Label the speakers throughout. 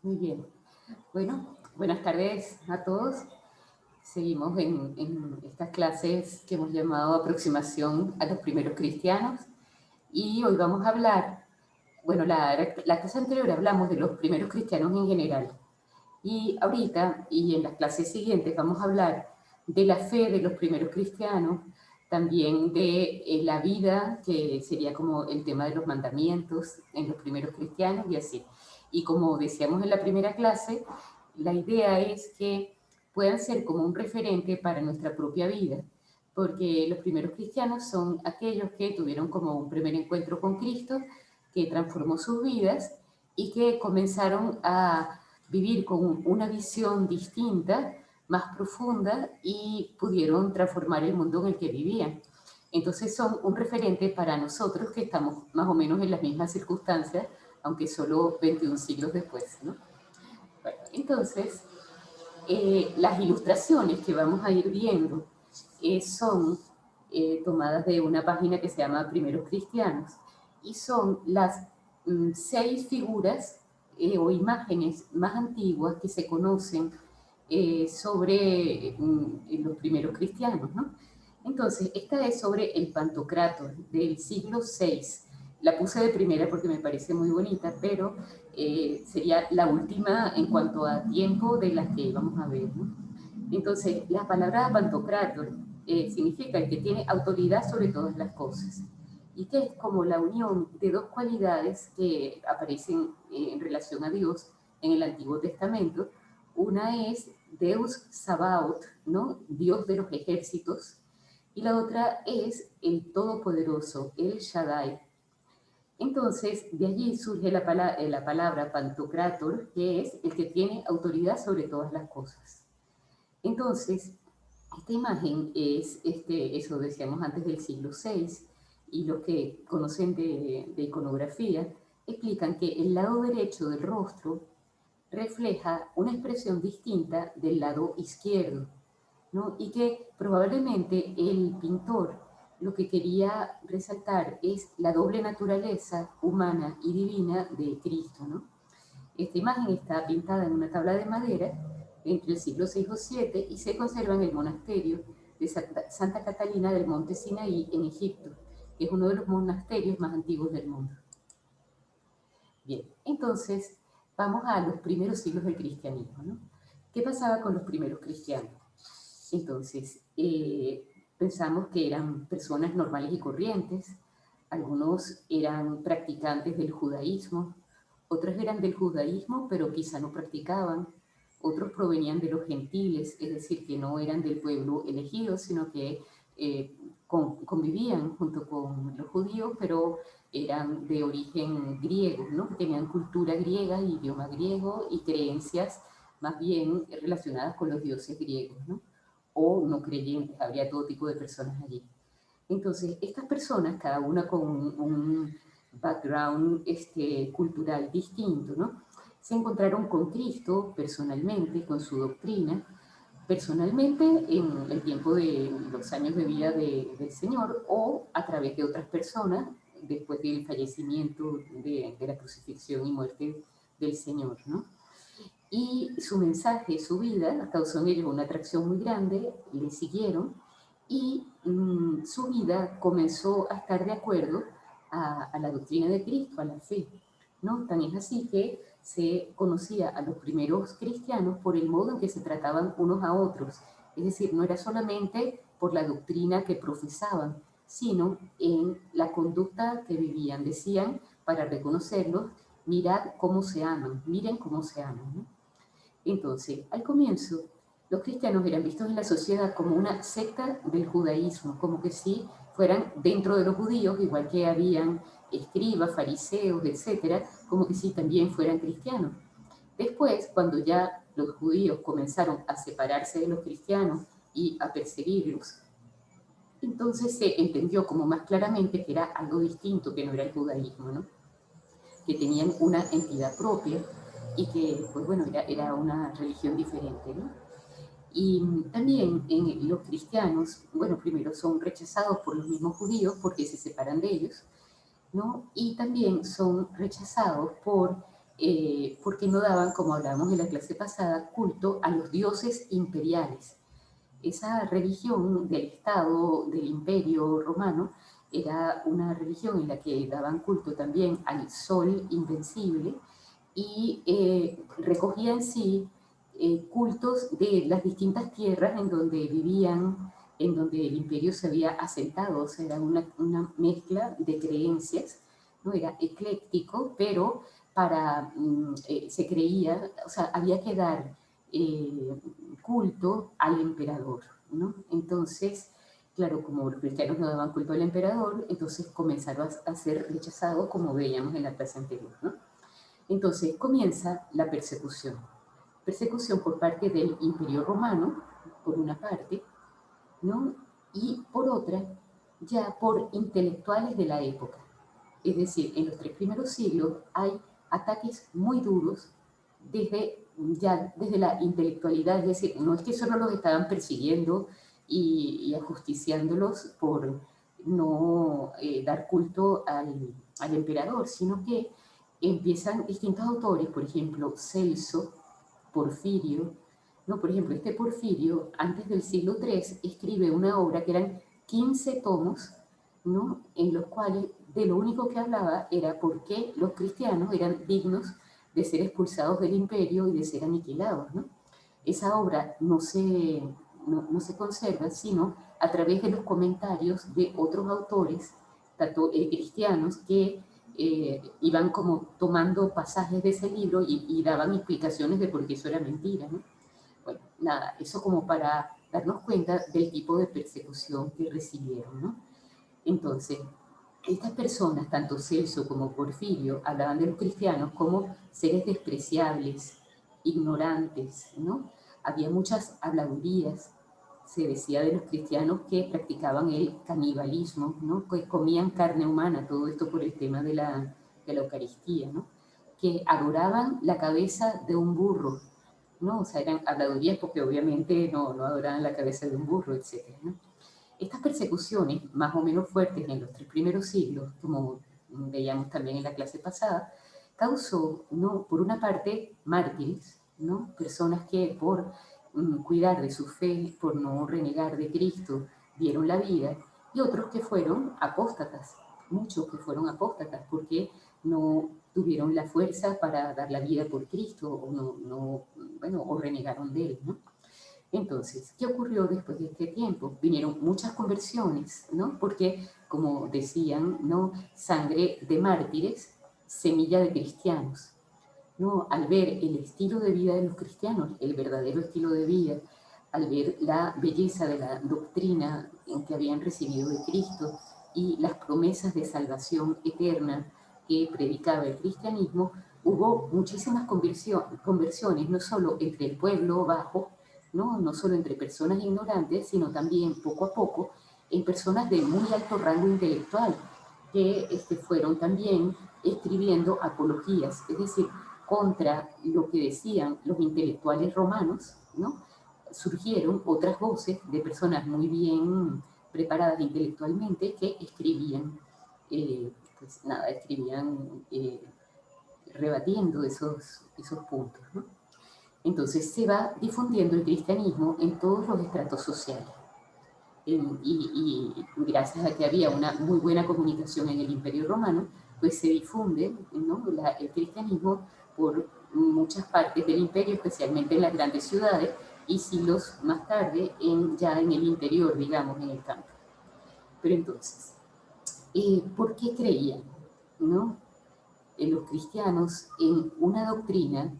Speaker 1: Muy bien. Bueno, buenas tardes a todos. Seguimos en estas clases que hemos llamado Aproximación a los primeros cristianos. Y hoy vamos a hablar, bueno, la clase anterior hablamos de los primeros cristianos en general. Y ahorita y en las clases siguientes vamos a hablar de la fe de los primeros cristianos, también de la vida, que sería como el tema de los mandamientos en los primeros cristianos y así. Y como decíamos en la primera clase, la idea es que puedan ser como un referente para nuestra propia vida, porque los primeros cristianos son aquellos que tuvieron como un primer encuentro con Cristo, que transformó sus vidas y que comenzaron a vivir con una visión distinta, más profunda, y pudieron transformar el mundo en el que vivían. Entonces son un referente para nosotros que estamos más o menos en las mismas circunstancias, aunque solo 21 siglos después, ¿no? Bueno, entonces, las ilustraciones que vamos a ir viendo son tomadas de una página que se llama Primeros Cristianos, y son las 6 figuras o imágenes más antiguas que se conocen sobre los primeros cristianos, ¿no? Entonces, esta es sobre el Pantocrátor del siglo VI. La puse de primera porque me parece muy bonita, pero sería la última en cuanto a tiempo de las que vamos a ver, ¿no? Entonces, la palabra Pantocrátor significa el que tiene autoridad sobre todas las cosas, y que es como la unión de dos cualidades que aparecen en relación a Dios en el Antiguo Testamento. Una es Deus Sabaoth, ¿no? Dios de los ejércitos, y la otra es el Todopoderoso, el Shaddai. Entonces, de allí surge la palabra Pantocrátor, que es el que tiene autoridad sobre todas las cosas. Entonces, esta imagen es, eso decíamos antes, del siglo VI, y los que conocen de iconografía explican que el lado derecho del rostro refleja una expresión distinta del lado izquierdo, ¿no? Y que probablemente el pintor lo que quería resaltar es la doble naturaleza humana y divina de Cristo, ¿no? Esta imagen está pintada en una tabla de madera entre el siglo VI o VII y se conserva en el monasterio de Santa Catalina del Monte Sinaí en Egipto, que es uno de los monasterios más antiguos del mundo. Bien, entonces vamos a los primeros siglos del cristianismo, ¿no? ¿Qué pasaba con los primeros cristianos? Entonces, pensamos que eran personas normales y corrientes, algunos eran practicantes del judaísmo, otros eran del judaísmo pero quizá no practicaban, otros provenían de los gentiles, es decir, que no eran del pueblo elegido, sino que convivían junto con los judíos, pero eran de origen griego, ¿no? Tenían cultura griega, idioma griego y creencias más bien relacionadas con los dioses griegos, ¿no? O no creyentes, habría todo tipo de personas allí. Entonces, estas personas, cada una con un background cultural distinto, ¿no? Se encontraron con Cristo personalmente, con su doctrina, personalmente en el tiempo de los años de vida del Señor, o a través de otras personas después del fallecimiento de la crucifixión y muerte del Señor, ¿no? Y su mensaje, su vida, causó en ellos una atracción muy grande, le siguieron, y su vida comenzó a estar de acuerdo a la doctrina de Cristo, a la fe, ¿no? Tan es así que se conocía a los primeros cristianos por el modo en que se trataban unos a otros. Es decir, no era solamente por la doctrina que profesaban, sino en la conducta que vivían. Decían, para reconocerlos, mirad cómo se aman, miren cómo se aman, ¿no? Entonces, al comienzo, los cristianos eran vistos en la sociedad como una secta del judaísmo, como que si fueran dentro de los judíos, igual que habían escribas, fariseos, etcétera, como que si también fueran cristianos. Después, cuando ya los judíos comenzaron a separarse de los cristianos y a perseguirlos, entonces se entendió como más claramente que era algo distinto, que no era el judaísmo, ¿no? Que tenían una entidad propia y que, pues bueno, era una religión diferente, ¿no? Y también en los cristianos, bueno, primero son rechazados por los mismos judíos porque se separan de ellos, ¿no? Y también son rechazados por porque no daban, como hablábamos en la clase pasada, culto a los dioses imperiales. Esa religión del Estado, del Imperio Romano, era una religión en la que daban culto también al sol invencible y recogía en sí cultos de las distintas tierras en donde vivían, en donde el imperio se había asentado. O sea, era una mezcla de creencias, ¿no? Era ecléctico, pero se creía, o sea, había que dar eh, culto al emperador, ¿no? Entonces, claro, como los cristianos no daban culto al emperador, entonces comenzaron a ser rechazados, como veíamos en la clase anterior, ¿no? Entonces comienza la persecución. Persecución por parte del Imperio Romano, por una parte, ¿no? Y por otra, ya por intelectuales de la época. Es decir, en los 3 primeros siglos hay ataques muy duros desde la intelectualidad, es decir, no es que solo los estaban persiguiendo y ajusticiándolos por no dar culto al emperador, sino que empiezan distintos autores, por ejemplo, Celso, Porfirio, ¿no? Por ejemplo, este Porfirio, antes del siglo III, escribe una obra que eran 15 tomos, ¿no? En los cuales de lo único que hablaba era por qué los cristianos eran dignos de ser expulsados del imperio y de ser aniquilados, ¿no? Esa obra no se conserva, sino a través de los comentarios de otros autores, tanto cristianos, que iban como tomando pasajes de ese libro y daban explicaciones de por qué eso era mentira, ¿no? Bueno, nada, eso como para darnos cuenta del tipo de persecución que recibieron, ¿no? Entonces, estas personas, tanto Celso como Porfirio, hablaban de los cristianos como seres despreciables, ignorantes, ¿no? Había muchas habladurías. Se decía de los cristianos que practicaban el canibalismo, ¿no? Que comían carne humana, todo esto por el tema de la Eucaristía, ¿no? Que adoraban la cabeza de un burro, ¿no? O sea, eran habladurías porque obviamente no adoraban la cabeza de un burro, etcétera, ¿no? Estas persecuciones, más o menos fuertes en los 3 primeros siglos, como veíamos también en la clase pasada, causó, ¿no? Por una parte, mártires, ¿no? Personas que por cuidar de su fe, por no renegar de Cristo, dieron la vida, y otros que fueron apóstatas, muchos que fueron apóstatas, porque no tuvieron la fuerza para dar la vida por Cristo, o bueno, o renegaron de él, ¿no? Entonces, ¿qué ocurrió después de este tiempo? Vinieron muchas conversiones, ¿no? Porque, como decían, ¿no? Sangre de mártires, semilla de cristianos, ¿no? Al ver el estilo de vida de los cristianos, el verdadero estilo de vida, al ver la belleza de la doctrina en que habían recibido de Cristo y las promesas de salvación eterna que predicaba el cristianismo, hubo muchísimas conversiones, no solo entre el pueblo bajo, no solo entre personas ignorantes, sino también poco a poco en personas de muy alto rango intelectual, que fueron también escribiendo apologías, es decir, contra lo que decían los intelectuales romanos, ¿no? Surgieron otras voces de personas muy bien preparadas intelectualmente que escribían, escribían rebatiendo esos puntos, ¿no? Entonces se va difundiendo el cristianismo en todos los estratos sociales. Y gracias a que había una muy buena comunicación en el Imperio Romano, pues se difunde, ¿no? El cristianismo por muchas partes del imperio, especialmente en las grandes ciudades, y siglos más tarde ya en el interior, digamos, en el campo. Pero entonces, ¿por qué creían, ¿no? Los cristianos en una doctrina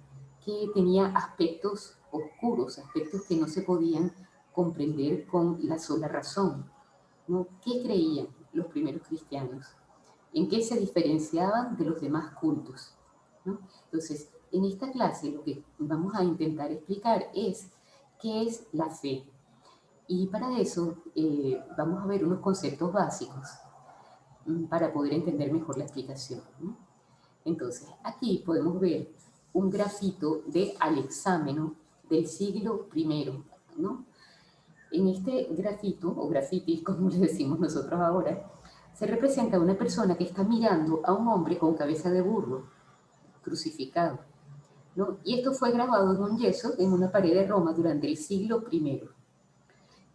Speaker 1: que tenía aspectos oscuros, aspectos que no se podían comprender con la sola razón, ¿no? ¿Qué creían los primeros cristianos? ¿En qué se diferenciaban de los demás cultos? ¿No? Entonces, en esta clase lo que vamos a intentar explicar es qué es la fe. Y para eso vamos a ver unos conceptos básicos para poder entender mejor la explicación, ¿no? Entonces, aquí podemos ver un grafito de Alexámeno del siglo I, ¿no? En este grafito, o graffiti, como le decimos nosotros ahora, se representa a una persona que está mirando a un hombre con cabeza de burro. crucificado, ¿no? Y esto fue grabado en un yeso en una pared de Roma durante el siglo I.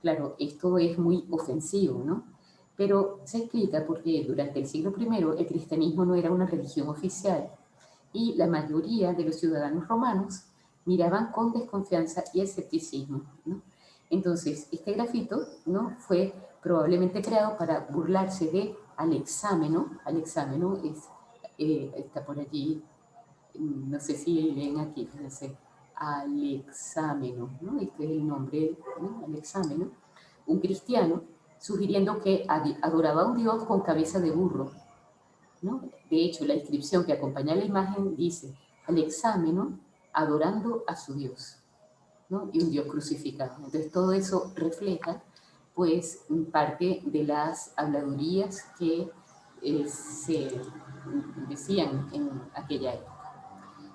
Speaker 1: Claro, esto es muy ofensivo, ¿no? Pero se explica porque durante el siglo I el cristianismo no era una religión oficial y la mayoría de los ciudadanos romanos miraban con desconfianza y escepticismo, ¿no? Entonces, este grafito, ¿no?, fue probablemente creado para burlarse de Alexámeno. Alexámeno está por allí, no sé si leen aquí, fíjense, Alexámeno, ¿no? Este es el nombre, ¿no? Alexámeno, un cristiano, sugiriendo que adoraba a un dios con cabeza de burro, ¿no? De hecho, la inscripción que acompaña la imagen dice, Alexámeno adorando a su dios, ¿no? Y un dios crucificado. Entonces, todo eso refleja, pues, parte de las habladurías que se decían en aquella época.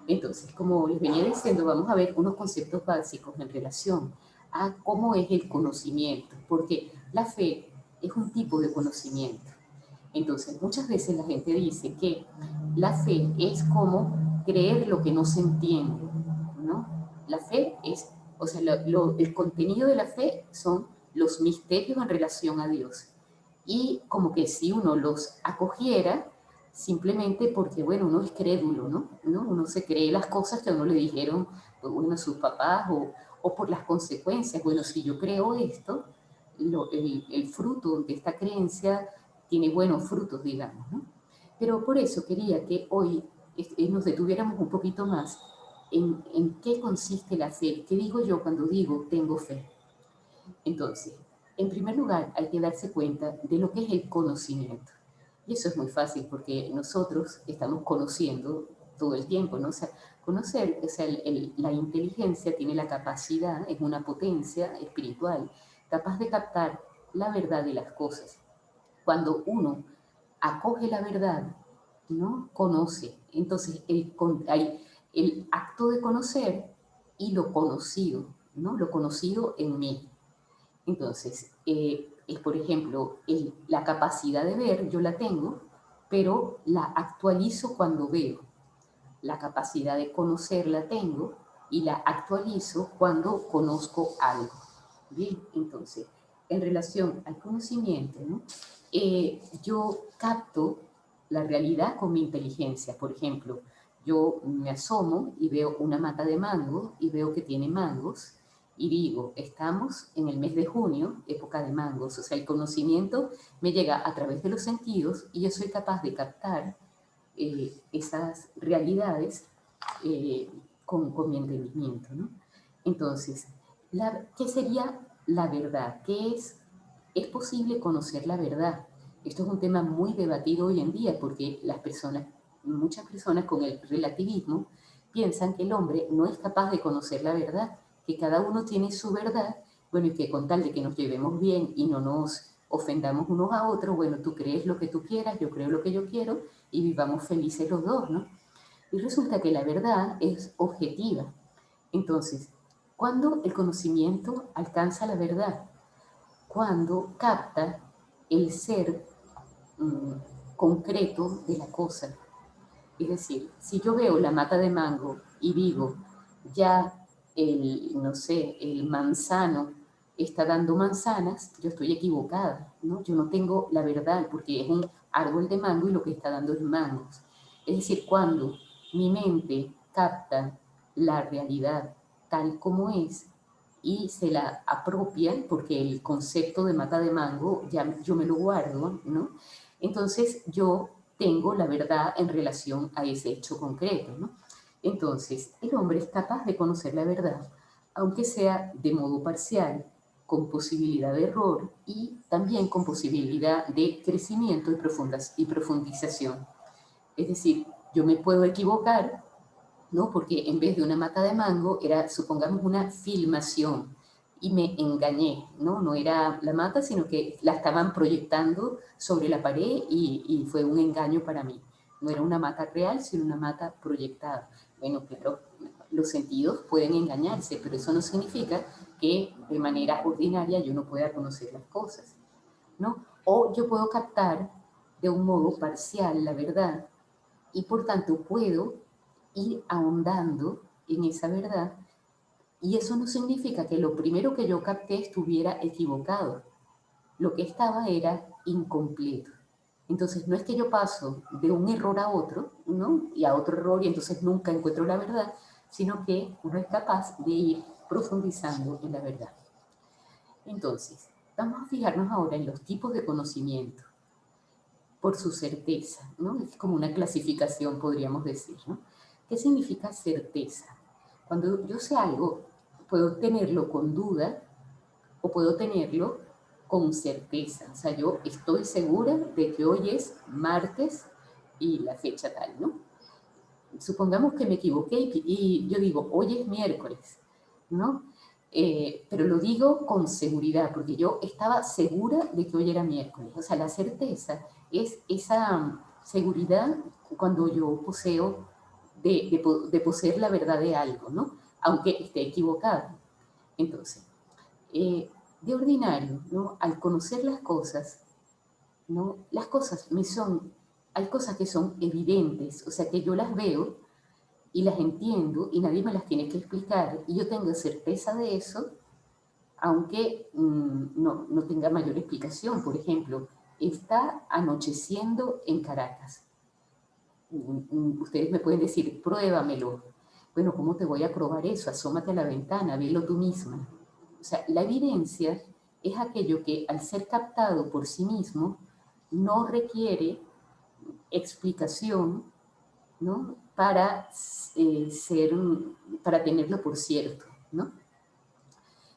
Speaker 1: Entonces, como les venía diciendo, vamos a ver unos conceptos básicos en relación a cómo es el conocimiento, porque la fe es un tipo de conocimiento. Entonces, muchas veces la gente dice que la fe es como creer lo que no se entiende, ¿no? La fe es, o sea, el contenido de la fe son los misterios en relación a Dios. Y como que si uno los acogiera, simplemente porque, bueno, uno es crédulo, ¿no? Uno se cree las cosas que a uno le dijeron, bueno, sus papás, o por las consecuencias. Bueno, si yo creo esto, el fruto de esta creencia tiene buenos frutos, digamos, ¿no? Pero por eso quería que hoy nos detuviéramos un poquito más en qué consiste la fe. ¿Qué digo yo cuando digo tengo fe? Entonces, en primer lugar, hay que darse cuenta de lo que es el conocimiento. Y eso es muy fácil porque nosotros estamos conociendo todo el tiempo, ¿no? O sea, conocer, o sea, la inteligencia tiene la capacidad, es una potencia espiritual, capaz de captar la verdad de las cosas. Cuando uno acoge la verdad, ¿no?, conoce. Entonces, hay el acto de conocer y lo conocido, ¿no? Lo conocido en mí. Entonces, es por ejemplo, la capacidad de ver, yo la tengo, pero la actualizo cuando veo. La capacidad de conocer la tengo y la actualizo cuando conozco algo. Bien, entonces, en relación al conocimiento, ¿no?, yo capto la realidad con mi inteligencia. Por ejemplo, yo me asomo y veo una mata de mango y veo que tiene mangos y digo, estamos en el mes de junio, época de mangos. O sea, el conocimiento me llega a través de los sentidos y yo soy capaz de captar esas realidades con mi entendimiento, ¿no? Entonces, ¿qué sería la verdad? ¿Qué es? ¿Es posible conocer la verdad? Esto es un tema muy debatido hoy en día porque muchas personas con el relativismo piensan que el hombre no es capaz de conocer la verdad, que cada uno tiene su verdad, bueno, y que con tal de que nos llevemos bien y no nos ofendamos unos a otros, bueno, tú crees lo que tú quieras, yo creo lo que yo quiero y vivamos felices los dos, ¿no? Y resulta que la verdad es objetiva. Entonces, ¿cuándo el conocimiento alcanza la verdad? Cuando capta el ser concreto de la cosa. Es decir, si yo veo la mata de mango y digo, ya no sé, el manzano está dando manzanas, yo estoy equivocada, ¿no? Yo no tengo la verdad porque es un árbol de mango y lo que está dando es mangos. Es decir, cuando mi mente capta la realidad tal como es y se la apropia, porque el concepto de mata de mango ya yo me lo guardo, ¿no? Entonces yo tengo la verdad en relación a ese hecho concreto, ¿no? Entonces, el hombre es capaz de conocer la verdad, aunque sea de modo parcial, con posibilidad de error y también con posibilidad de crecimiento y profundización. Es decir, yo me puedo equivocar, ¿no? Porque en vez de una mata de mango era, supongamos, una filmación y me engañé, ¿no? No era la mata, sino que la estaban proyectando sobre la pared y fue un engaño para mí. No era una mata real, sino una mata proyectada. Bueno, claro, los sentidos pueden engañarse, pero eso no significa que de manera ordinaria yo no pueda conocer las cosas, ¿no? O yo puedo captar de un modo parcial la verdad y por tanto puedo ir ahondando en esa verdad, y eso no significa que lo primero que yo capté estuviera equivocado. Lo que estaba era incompleto. Entonces, no es que yo paso de un error a otro, ¿no? Y a otro error y entonces nunca encuentro la verdad, sino que uno es capaz de ir profundizando en la verdad. Entonces, vamos a fijarnos ahora en los tipos de conocimiento por su certeza, ¿no? Es como una clasificación, podríamos decir, ¿no? ¿Qué significa certeza? Cuando yo sé algo, puedo tenerlo con duda o puedo tenerlo con certeza. O sea, yo estoy segura de que hoy es martes y la fecha tal, ¿no? Supongamos que me equivoqué y yo digo, hoy es miércoles, ¿no? Pero lo digo con seguridad, porque yo estaba segura de que hoy era miércoles. O sea, la certeza es esa seguridad cuando yo poseo de poseer la verdad de algo, ¿no? Aunque esté equivocado. Entonces, de ordinario, ¿no? Al conocer las cosas, ¿no? Las cosas me son, hay cosas que son evidentes, o sea, que yo las veo y las entiendo y nadie me las tiene que explicar y yo tengo certeza de eso, aunque no tenga mayor explicación. Por ejemplo, está anocheciendo en Caracas. Ustedes me pueden decir, pruébamelo. Bueno, ¿cómo te voy a probar eso? Asómate a la ventana, velo tú misma. O sea, la evidencia es aquello que al ser captado por sí mismo no requiere explicación, ¿no? Para tenerlo por cierto, ¿no?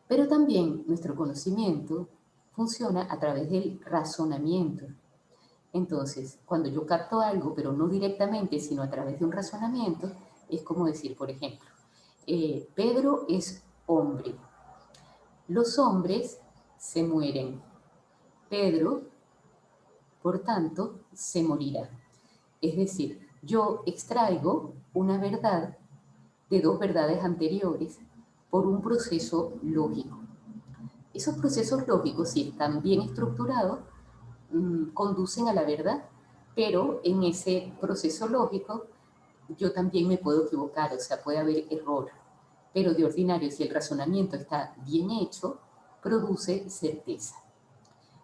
Speaker 1: Pero también nuestro conocimiento funciona a través del razonamiento. Entonces, cuando yo capto algo, pero no directamente, sino a través de un razonamiento, es como decir, por ejemplo, Pedro es hombre. Los hombres se mueren. Pedro, por tanto, se morirá. Es decir, yo extraigo una verdad de dos verdades anteriores por un proceso lógico. Esos procesos lógicos, si están bien estructurados, conducen a la verdad, pero en ese proceso lógico yo también me puedo equivocar, o sea, puede haber error, pero de ordinario, si el razonamiento está bien hecho, produce certeza.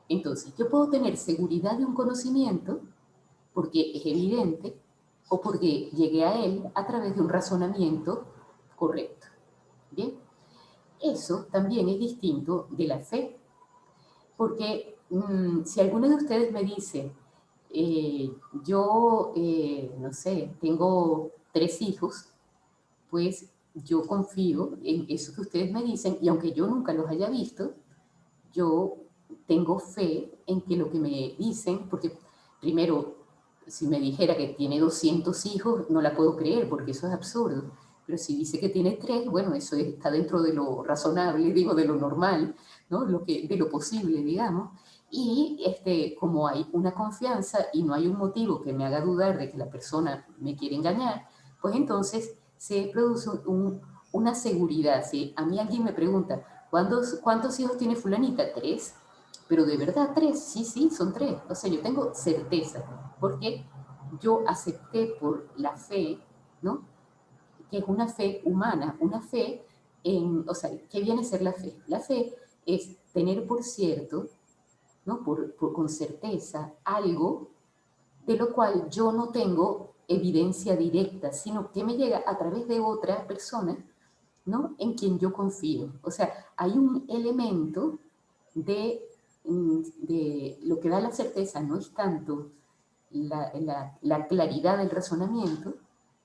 Speaker 1: Entonces, yo puedo tener seguridad de un conocimiento porque es evidente o porque llegué a él a través de un razonamiento correcto. Bien, eso también es distinto de la fe, porque si alguno de ustedes me dice, yo, no sé, tengo 3 hijos, pues yo confío en eso que ustedes me dicen y aunque yo nunca los haya visto, yo tengo fe en que lo que me dicen, porque primero, si me dijera que tiene 200 hijos, no la puedo creer porque eso es absurdo. Pero si dice que tiene 3, bueno, eso está dentro de lo razonable, digo, de lo normal, ¿no? De lo posible, digamos. Y como hay una confianza y no hay un motivo que me haga dudar de que la persona me quiere engañar, pues entonces se produce una seguridad. Si a mí alguien me pregunta, ¿cuántos hijos tiene fulanita? 3. Pero de verdad 3, sí, sí, son 3. O sea, yo tengo certeza, porque yo acepté por la fe, ¿no? Que es una fe humana, una fe o sea, ¿qué viene a ser la fe? La fe es tener por cierto, ¿no? Con certeza, algo de lo cual yo no tengo evidencia directa, sino que me llega a través de otra persona, ¿no? En quien yo confío. O sea, hay un elemento de lo que da la certeza, no es tanto la claridad del razonamiento,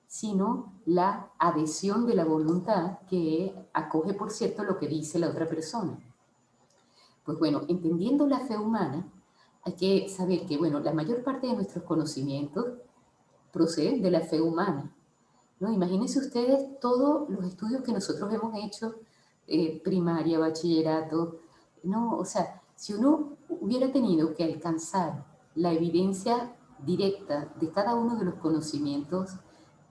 Speaker 1: sino la adhesión de la voluntad que acoge, por cierto, lo que dice la otra persona. Pues bueno, entendiendo la fe humana, hay que saber que, bueno, la mayor parte de nuestros conocimientos proceden de la fe humana, ¿no? Imagínense ustedes todos los estudios que nosotros hemos hecho, primaria, bachillerato, ¿no? O sea, si uno hubiera tenido que alcanzar la evidencia directa de cada uno de los conocimientos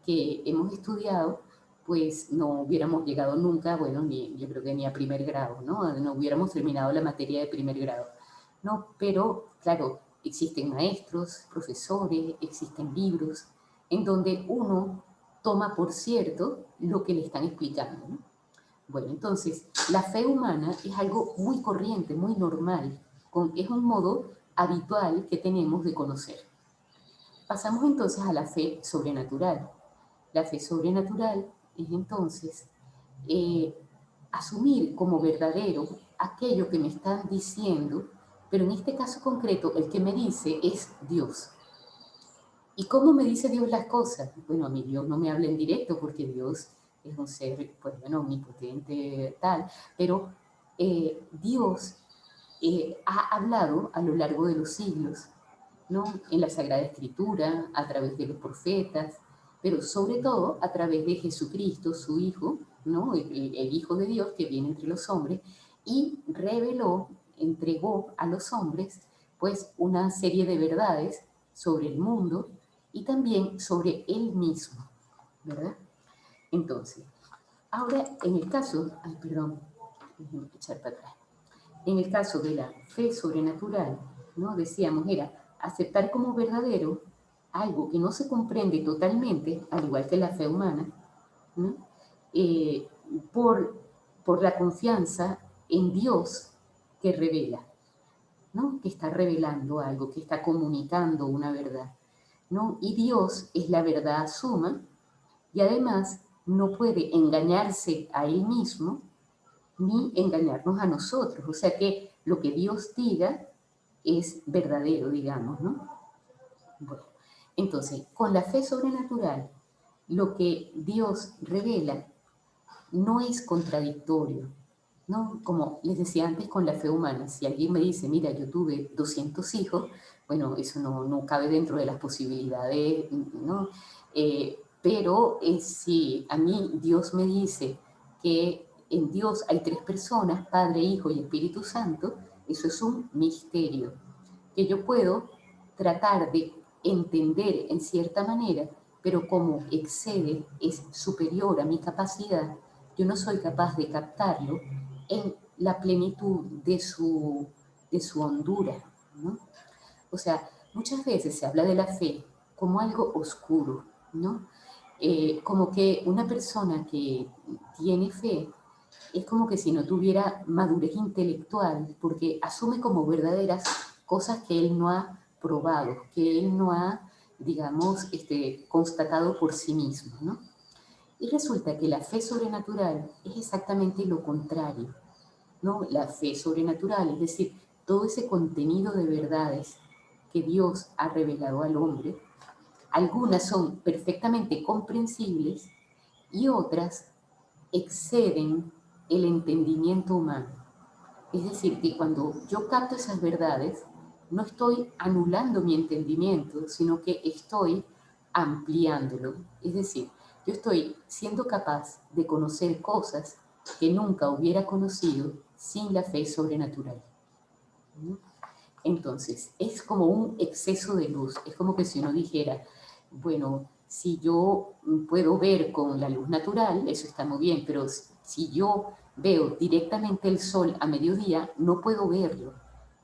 Speaker 1: que hemos estudiado, pues no hubiéramos llegado nunca, bueno, yo creo que ni a primer grado, ¿no? No hubiéramos terminado la materia de primer grado, ¿no? Pero, claro, existen maestros, profesores, existen libros, en donde uno toma por cierto lo que le están explicando, ¿no? Bueno, entonces, la fe humana es algo muy corriente, muy normal, es un modo habitual que tenemos de conocer. Pasamos entonces a la fe sobrenatural. La fe sobrenatural es entonces asumir como verdadero aquello que me están diciendo, pero en este caso concreto el que me dice es Dios. ¿Y cómo me dice Dios las cosas? Bueno, a mí Dios no me habla en directo porque Dios es un ser, pues bueno, omnipotente, tal, pero Dios ha hablado a lo largo de los siglos, ¿no? En la Sagrada Escritura, a través de los profetas, pero sobre todo a través de Jesucristo, su Hijo, ¿no? El Hijo de Dios que viene entre los hombres y reveló, entregó a los hombres pues una serie de verdades sobre el mundo y también sobre él mismo, ¿verdad? Entonces, ahora en el caso, ay perdón, déjenme echar para atrás. En el caso de la fe sobrenatural, ¿no? Decíamos, era aceptar como verdadero algo que no se comprende totalmente, al igual que la fe humana, ¿no? Eh, por, por la confianza en Dios que revela, ¿no? Que está revelando algo, que está comunicando una verdad, ¿no? Y Dios es la verdad suma y además no puede engañarse a él mismo ni engañarnos a nosotros. O sea que lo que Dios diga es verdadero, digamos, ¿no? Bueno, entonces, con la fe sobrenatural, lo que Dios revela no es contradictorio, ¿no? Como les decía antes con la fe humana, si alguien me dice, mira, yo tuve 200 hijos, bueno, eso no cabe dentro de las posibilidades, ¿no? Pero si a mí Dios me dice que en Dios hay tres personas, Padre, Hijo y Espíritu Santo, eso es un misterio que yo puedo tratar de entender en cierta manera, pero como excede, es superior a mi capacidad, yo no soy capaz de captarlo en la plenitud de su hondura, ¿no? O sea, muchas veces se habla de la fe como algo oscuro, ¿no? Como que una persona que tiene fe es como que si no tuviera madurez intelectual, porque asume como verdaderas cosas que él no ha probado, que él no ha, digamos, constatado por sí mismo, ¿no? Y resulta que la fe sobrenatural es exactamente lo contrario, ¿no? La fe sobrenatural, es decir, todo ese contenido de verdades que Dios ha revelado al hombre, algunas son perfectamente comprensibles y otras exceden el entendimiento humano. Es decir, que cuando yo capto esas verdades, no estoy anulando mi entendimiento, sino que estoy ampliándolo. Es decir, yo estoy siendo capaz de conocer cosas que nunca hubiera conocido sin la fe sobrenatural. Entonces, es como un exceso de luz. Es como que si uno dijera, bueno, si yo puedo ver con la luz natural, eso está muy bien, pero si yo veo directamente el sol a mediodía, no puedo verlo.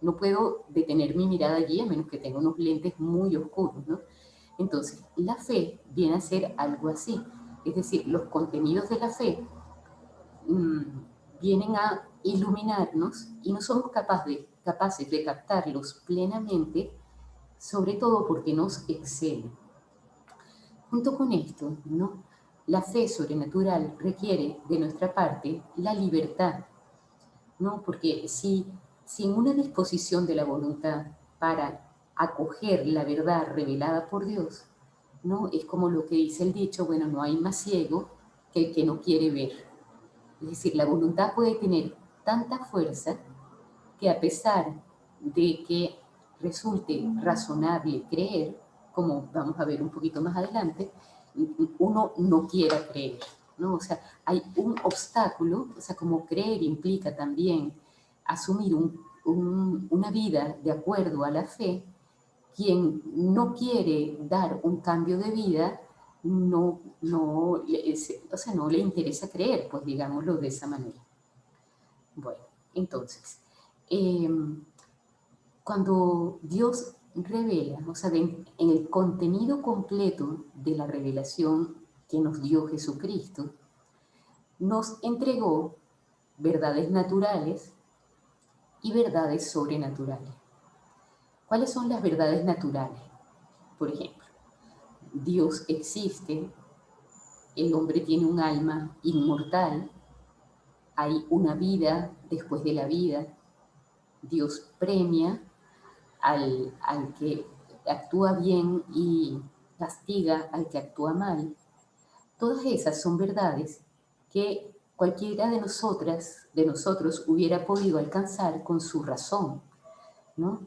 Speaker 1: No puedo detener mi mirada allí a menos que tenga unos lentes muy oscuros, ¿no? Entonces, la fe viene a ser algo así. Es decir, los contenidos de la fe vienen a iluminarnos y no somos capaces de captarlos plenamente, sobre todo porque nos exceden. Junto con esto, ¿no? La fe sobrenatural requiere de nuestra parte la libertad, ¿no? Porque sin una disposición de la voluntad para acoger la verdad revelada por Dios, ¿no? Es como lo que dice el dicho, bueno, no hay más ciego que el que no quiere ver. Es decir, la voluntad puede tener tanta fuerza que a pesar de que resulte razonable creer, como vamos a ver un poquito más adelante, uno no quiera creer, ¿no? O sea, hay un obstáculo, o sea, como creer implica también asumir una vida de acuerdo a la fe. Quien no quiere dar un cambio de vida, o sea, no le interesa creer, pues digámoslo de esa manera. Bueno, entonces, eh, cuando Dios revela, o sea, en el contenido completo de la revelación que nos dio Jesucristo, nos entregó verdades naturales y verdades sobrenaturales. ¿Cuáles son las verdades naturales? Por ejemplo, Dios existe, el hombre tiene un alma inmortal, hay una vida después de la vida, Dios premia al que actúa bien y castiga al que actúa mal. Todas esas son verdades que cualquiera de nosotros hubiera podido alcanzar con su razón, ¿no?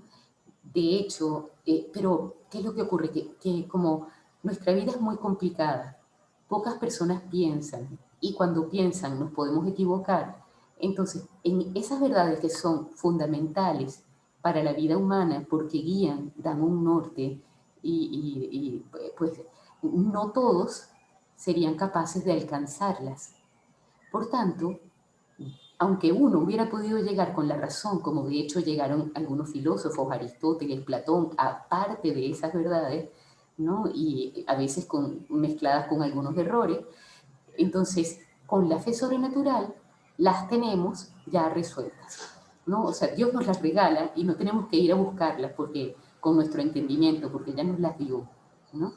Speaker 1: De hecho, pero ¿qué es lo que ocurre? Que como nuestra vida es muy complicada, pocas personas piensan y cuando piensan nos podemos equivocar. Entonces, en esas verdades que son fundamentales para la vida humana porque guían, dan un norte y pues no todos serían capaces de alcanzarlas. Por tanto, aunque uno hubiera podido llegar con la razón, como de hecho llegaron algunos filósofos, Aristóteles, Platón, aparte de esas verdades, ¿no? Y a veces mezcladas con algunos errores, entonces con la fe sobrenatural las tenemos ya resueltas, ¿no? O sea, Dios nos las regala y no tenemos que ir a buscarlas porque, con nuestro entendimiento, porque ya nos las dio, ¿no?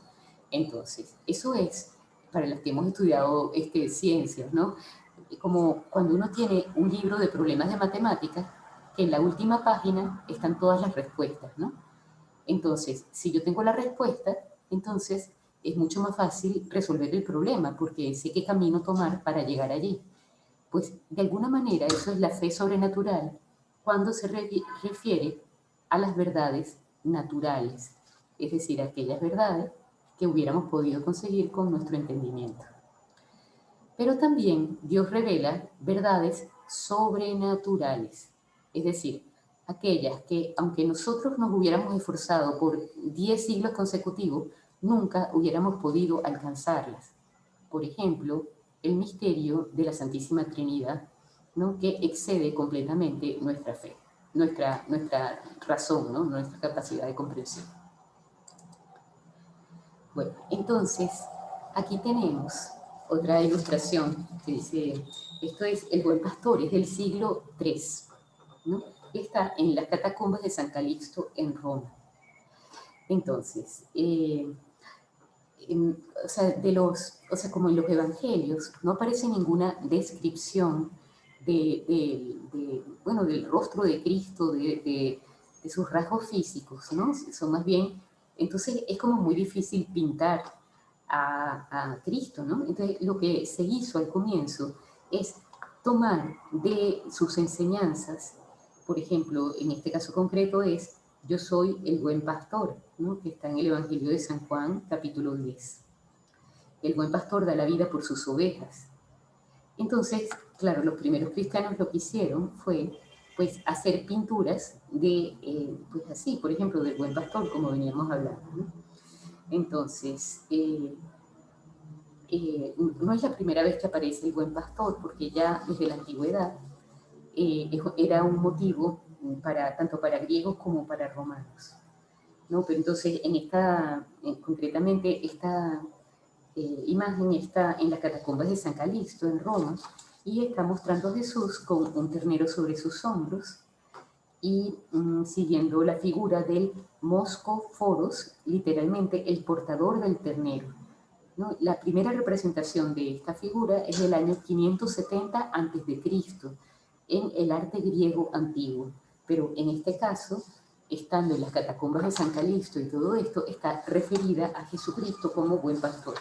Speaker 1: Entonces, eso es para las que hemos estudiado ciencias, ¿no? Como cuando uno tiene un libro de problemas de matemáticas, que en la última página están todas las respuestas, ¿no? Entonces, si yo tengo la respuesta, entonces es mucho más fácil resolver el problema, porque sé qué camino tomar para llegar allí. Pues de alguna manera eso es la fe sobrenatural cuando se refiere a las verdades naturales, es decir, aquellas verdades que hubiéramos podido conseguir con nuestro entendimiento. Pero también Dios revela verdades sobrenaturales, es decir, aquellas que, aunque nosotros nos hubiéramos esforzado por 10 siglos consecutivos, nunca hubiéramos podido alcanzarlas. Por ejemplo, el misterio de la Santísima Trinidad, ¿no? Que excede completamente nuestra fe, nuestra razón, ¿no? Nuestra capacidad de comprensión. Bueno, entonces, aquí tenemos otra ilustración que dice, esto es El Buen Pastor, es del siglo III, ¿no? Está en las catacumbas de San Calixto en Roma. Entonces, o sea, como en los evangelios, no aparece ninguna descripción bueno, del rostro de Cristo, de sus rasgos físicos, ¿no? Son más bien, entonces es como muy difícil pintar a Cristo, ¿no? Entonces lo que se hizo al comienzo es tomar de sus enseñanzas, por ejemplo, en este caso concreto es yo soy el buen pastor, ¿no? Que está en el Evangelio de San Juan, capítulo 10. El buen pastor da la vida por sus ovejas. Entonces, claro, los primeros cristianos lo que hicieron fue pues hacer pinturas pues así, por ejemplo, del buen pastor, como veníamos hablando, ¿no? Entonces, no es la primera vez que aparece el buen pastor, porque ya desde la antigüedad era un motivo tanto para griegos como para romanos, ¿no? Pero entonces, concretamente, esta imagen está en las catacumbas de San Calixto, en Roma, y está mostrando a Jesús con un ternero sobre sus hombros y siguiendo la figura del Moscoforos, literalmente el portador del ternero, ¿no? La primera representación de esta figura es del año 570 a.C. en el arte griego antiguo, pero en este caso, estando en las catacumbas de San Calixto y todo esto, está referida a Jesucristo como buen pastor.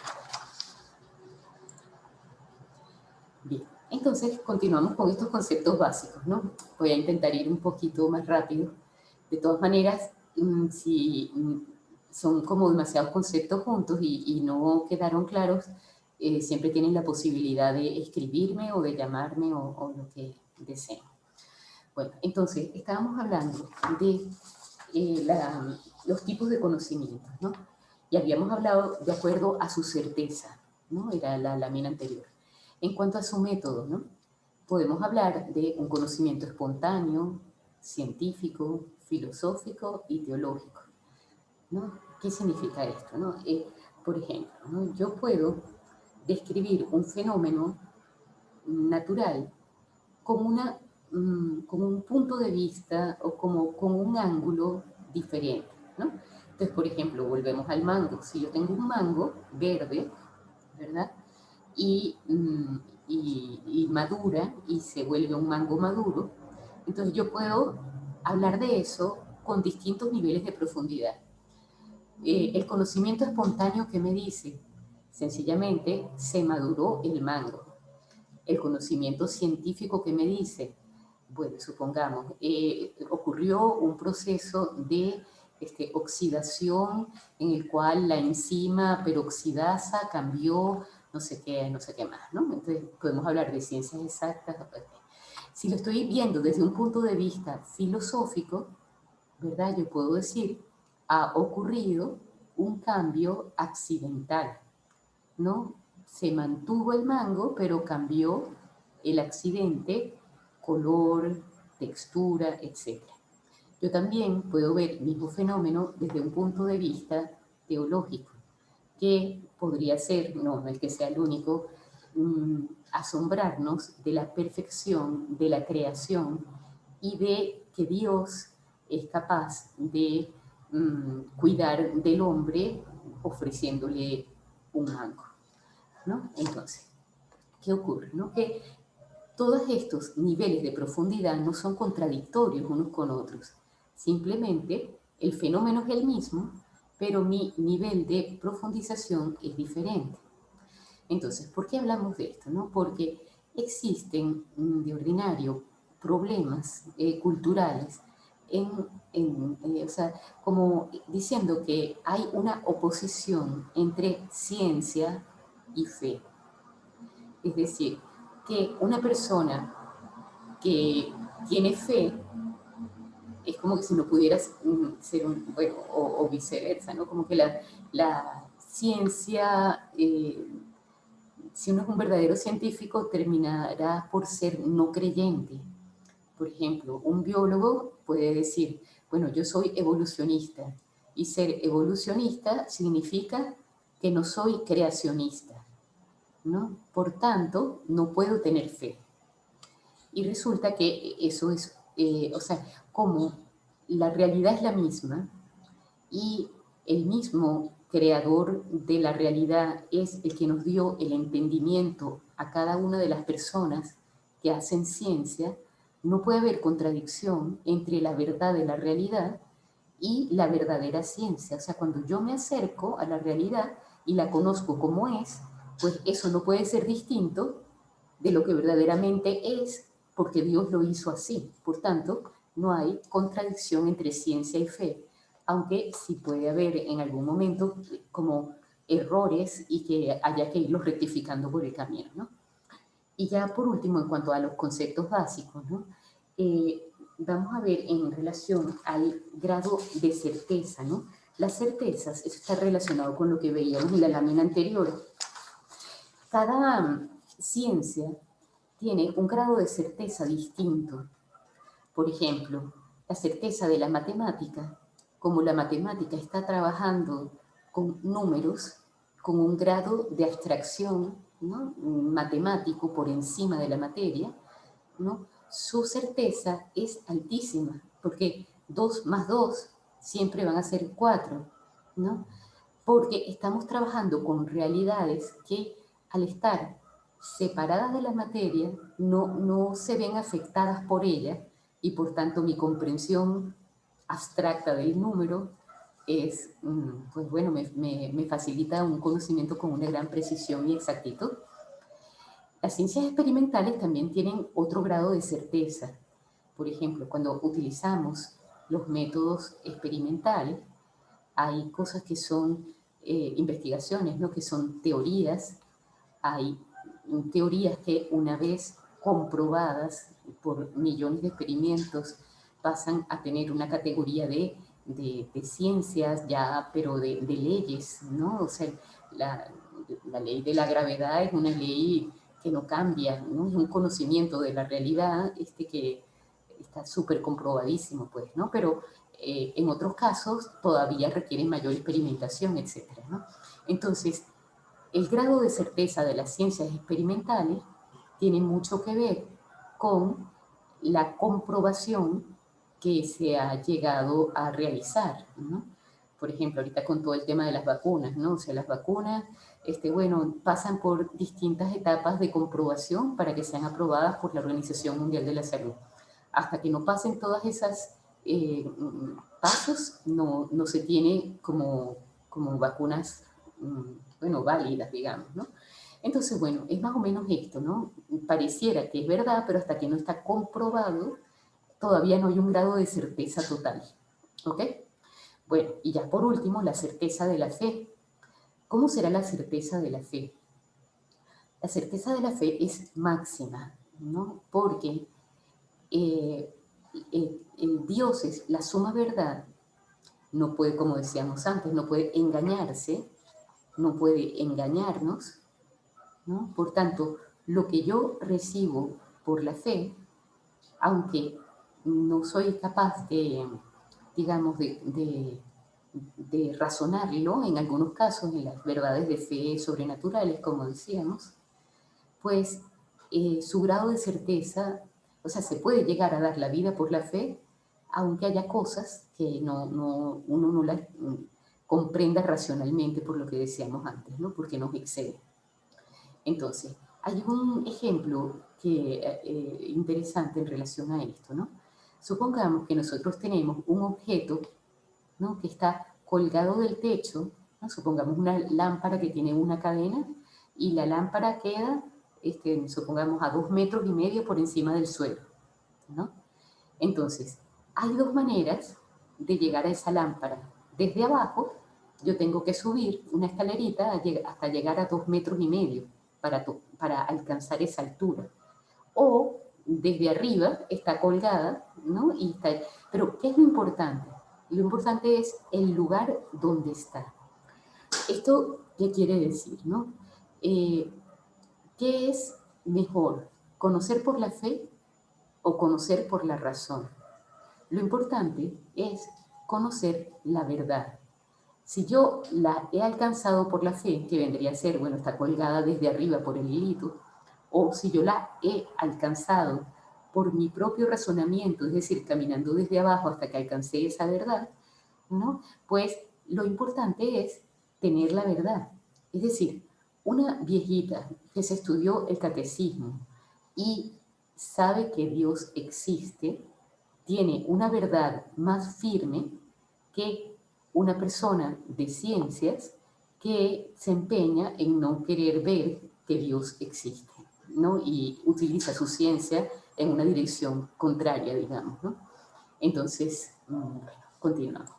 Speaker 1: Bien, entonces continuamos con estos conceptos básicos, ¿no? Voy a intentar ir un poquito más rápido. De todas maneras, si son como demasiados conceptos juntos y no quedaron claros, siempre tienen la posibilidad de escribirme o de llamarme o lo que deseen. Bueno, entonces estábamos hablando de los tipos de conocimientos, ¿no? Y habíamos hablado de acuerdo a su certeza, ¿no? Era la lámina anterior. En cuanto a su método, ¿no? Podemos hablar de un conocimiento espontáneo, científico, filosófico y teológico, ¿no? ¿Qué significa esto, no? Por ejemplo, ¿no? Yo puedo describir un fenómeno natural con, con un punto de vista o como con un ángulo diferente, ¿no? Entonces, por ejemplo, volvemos al mango. Si yo tengo un mango verde, ¿verdad? Y, y madura y se vuelve un mango maduro, entonces yo puedo hablar de eso con distintos niveles de profundidad. El conocimiento espontáneo que me dice, sencillamente, se maduró el mango. El conocimiento científico que me dice, bueno, supongamos, ocurrió un proceso de oxidación en el cual la enzima peroxidasa cambió no sé qué más, ¿no? Entonces podemos hablar de ciencias exactas. Si lo estoy viendo desde un punto de vista filosófico, ¿verdad? Yo puedo decir, ha ocurrido un cambio accidental, ¿no? Se mantuvo el mango, pero cambió el accidente, color, textura, etc. Yo también puedo ver el mismo fenómeno desde un punto de vista teológico, que podría ser, no es que sea el único, asombrarnos de la perfección de la creación y de que Dios es capaz de cuidar del hombre ofreciéndole un mango, ¿no? Entonces, ¿qué ocurre? ¿No? Que todos estos niveles de profundidad no son contradictorios unos con otros. Simplemente el fenómeno es el mismo, pero mi nivel de profundización es diferente. Entonces, ¿por qué hablamos de esto? ¿No? Porque existen de ordinario problemas culturales o sea, como diciendo que hay una oposición entre ciencia y fe. Es decir, que una persona que tiene fe es como que si no pudieras ser un, bueno, o viceversa, ¿no? Como que la ciencia, si uno es un verdadero científico, terminará por ser no creyente. Por ejemplo, un biólogo puede decir, bueno, yo soy evolucionista, y ser evolucionista significa que no soy creacionista, ¿no? Por tanto, no puedo tener fe. Y resulta que eso es, o sea, como la realidad es la misma y el mismo creador de la realidad es el que nos dio el entendimiento a cada una de las personas que hacen ciencia, no puede haber contradicción entre la verdad de la realidad y la verdadera ciencia. O sea, cuando yo me acerco a la realidad y la conozco como es, pues eso no puede ser distinto de lo que verdaderamente es, porque Dios lo hizo así. Por tanto, no hay contradicción entre ciencia y fe, aunque sí puede haber en algún momento como errores y que haya que irlos rectificando por el camino, ¿no? Y ya por último, en cuanto a los conceptos básicos, ¿no? Vamos a ver en relación al grado de certeza, ¿no? Las certezas, eso está relacionado con lo que veíamos en la lámina anterior. Cada ciencia tiene un grado de certeza distinto. Por ejemplo, la certeza de la matemática, como la matemática está trabajando con números, con un grado de abstracción, ¿no?, matemático por encima de la materia, ¿no?, su certeza es altísima, porque 2 más 2 siempre van a ser 4, ¿no? Porque estamos trabajando con realidades que al estar separadas de la materia no se ven afectadas por ella y por tanto mi comprensión abstracta del número es, pues bueno, me facilita un conocimiento con una gran precisión y exactitud. Las ciencias experimentales también tienen otro grado de certeza. Por ejemplo, cuando utilizamos los métodos experimentales, hay cosas que son investigaciones, ¿no?, que son teorías. Hay teorías que una vez comprobadas por millones de experimentos pasan a tener una categoría de ciencias ya, pero de leyes, ¿no? O sea, la ley de la gravedad es una ley que no cambia, ¿no? Es un conocimiento de la realidad que está súper comprobadísimo, pues, ¿no? Pero en otros casos todavía requieren mayor experimentación, etcétera, ¿no? Entonces, el grado de certeza de las ciencias experimentales tiene mucho que ver con la comprobación que se ha llegado a realizar, ¿no? Por ejemplo, ahorita con todo el tema de las vacunas, ¿no? O sea, las vacunas, bueno, pasan por distintas etapas de comprobación para que sean aprobadas por la Organización Mundial de la Salud. Hasta que no pasen todas esas pasos, no se tiene como vacunas, bueno, válidas, digamos, ¿no? Entonces, bueno, es más o menos esto, ¿no? Pareciera que es verdad, pero hasta que no está comprobado, todavía no hay un grado de certeza total, ¿ok? Bueno, y ya por último, la certeza de la fe. ¿Cómo será la certeza de la fe? La certeza de la fe es máxima, ¿no? Porque el Dios es la suma verdad, no puede, como decíamos antes, no puede engañarse, no puede engañarnos, ¿no? Por tanto, lo que yo recibo por la fe, aunque no soy capaz de, digamos, de razonarlo en algunos casos, en las verdades de fe sobrenaturales, como decíamos, pues su grado de certeza, o sea, se puede llegar a dar la vida por la fe, aunque haya cosas que uno no las comprenda racionalmente por lo que decíamos antes, ¿no? Porque nos excede. Entonces, hay un ejemplo interesante en relación a esto, ¿no? Supongamos que nosotros tenemos un objeto, ¿no? Que está colgado del techo, ¿no? Supongamos una lámpara que tiene una cadena y la lámpara queda, supongamos, a 2,5 metros por encima del suelo, ¿no? Entonces, hay dos maneras de llegar a esa lámpara. Desde abajo, yo tengo que subir una escalerita hasta llegar a 2,5 metros para alcanzar esa altura. O desde arriba está colgada, ¿no? Pero, ¿qué es lo importante? Lo importante es el lugar donde está. ¿Esto qué quiere decir, no? ¿Qué es mejor? ¿Conocer por la fe o conocer por la razón? Lo importante es conocer la verdad. Si yo la he alcanzado por la fe, que vendría a ser, bueno, está colgada desde arriba por el hilito, o si yo la he alcanzado por mi propio razonamiento, es decir, caminando desde abajo hasta que alcancé esa verdad, ¿no? Pues lo importante es tener la verdad. Es decir, una viejita que se estudió el catecismo y sabe que Dios existe, tiene una verdad más firme que una persona de ciencias que se empeña en no querer ver que Dios existe, ¿no? Y utiliza su ciencia en una dirección contraria, digamos, ¿no? Entonces, bueno, continuamos.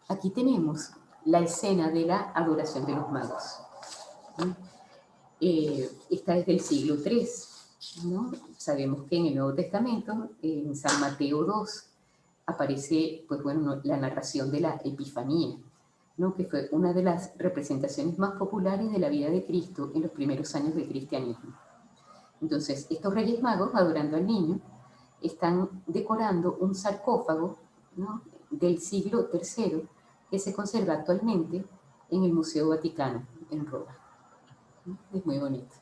Speaker 1: Aquí tenemos la escena de la adoración de los magos. Esta es del siglo III, ¿no? Sabemos que en el Nuevo Testamento, en San Mateo 2, aparece, pues bueno, la narración de la Epifanía, ¿no? Que fue una de las representaciones más populares de la vida de Cristo en los primeros años del cristianismo. Entonces, estos reyes magos, adorando al niño, están decorando un sarcófago, ¿no? Del siglo III que se conserva actualmente en el Museo Vaticano, en Roma. Es muy bonito.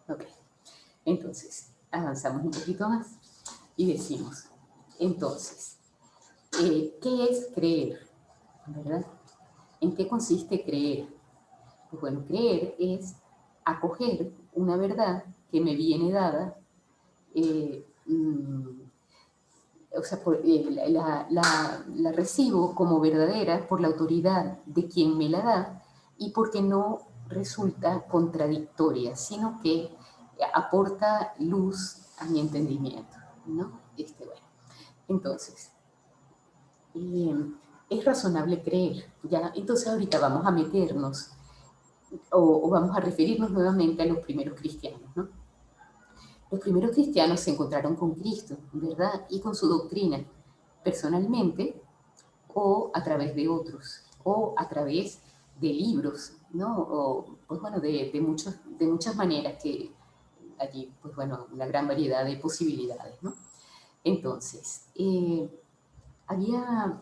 Speaker 1: Ok, entonces, avanzamos un poquito más y decimos, entonces, ¿qué es creer? ¿Verdad? ¿En qué consiste creer? Pues bueno, creer es acoger una verdad que me viene dada, o sea, la recibo como verdadera por la autoridad de quien me la da y porque no resulta contradictoria, sino que aporta luz a mi entendimiento, ¿no? Bueno. Entonces, es razonable creer, ¿ya? Entonces ahorita vamos a meternos o vamos a referirnos nuevamente a los primeros cristianos, ¿no? Los primeros cristianos se encontraron con Cristo, ¿verdad? Y con su doctrina, personalmente o a través de otros, o a través de libros, ¿no? O, pues bueno, de muchas maneras que allí, pues bueno, una gran variedad de posibilidades, ¿no? Entonces, había